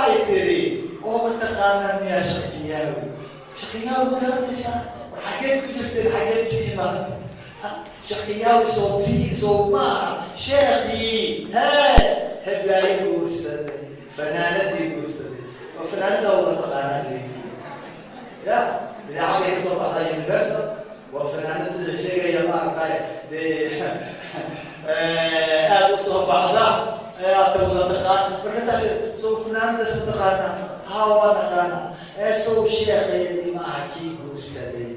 waxay tiri oo mataqaanaa miyaa shaqiyaawi shaqiyaawi garanaysaa war xageed ku jirteen xageed tiimaad shaqiyaawi soo maaha sheekhii heblaaya guursaday fanaanadii guursaday oo fanaanada wada taqaanaa ya idaacadii ka soo baxday universal waa fanaanada sheegaya maaragtay aad u soo baxda تقول دخان بركة سو فلان ده سو دخانا هوا دخانا سو شيخ يدي ما حكي قوسدي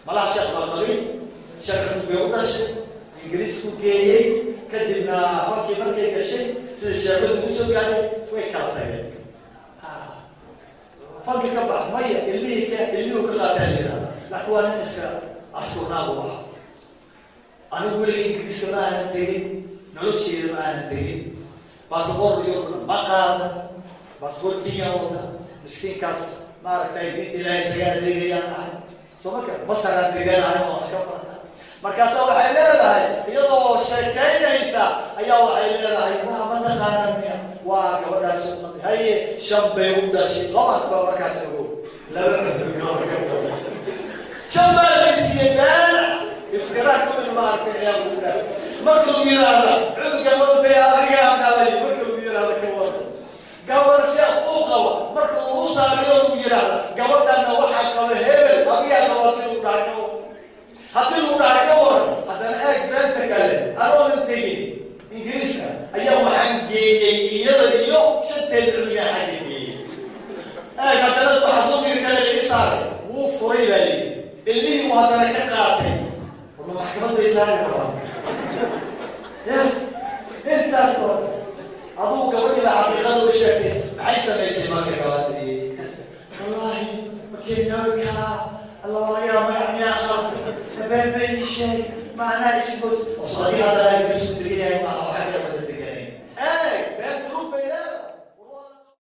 ملا شيخ بطري شرح بيوقش إنجليز كوكي كدبنا فكي فكي كشي شيخ قوسو قال ويكالتين فكي كبح مية اللي هو كقاتل لنا الأخوان نسا أشكرنا بوها أنا أقول إنجليز كنا أنا تري نلوشي ما نتري باسبور يوم ما قاد باسبور كيا ودا مسكين كاس ما ركاي بيت لا يسير لي يا سمك بصر ديغان هاي markaas waxay leedahay iyadoo sheekeynaysa ayaa waxay leedahay ma taqaanaa waa gabadhaas hay shabay u dhashay qofka markaas ugu laba shabay siibaan ifkaraku marka ya buda markuu yiraahdo cudurka wadada adiga hadalay markuu yiraahdo gawar sheekh uu qabo markuu uu saariyo uu yiraahdo gabadhana waxa qaba hebel adiga qabatay u dhaco haddii uu dhaco war hadana eeg beenta kale aroon tigi ingiriiska ayaa waxaan geeyay iyada iyo shanteed ruuya xaqiiqi hadana waxa uu kale la isaaray wuu furay bali ilmihi waa hadana ka qaatay maxkamad bay saari rabaa انت اصلا ابوك وجه حقيقته بالشكل بحيث ما يصير معك كوادري والله ما كان يقول كلام الله يا ما اخاف ما بين شيء معناه يثبت وصديق هذا لا يجوز الدنيا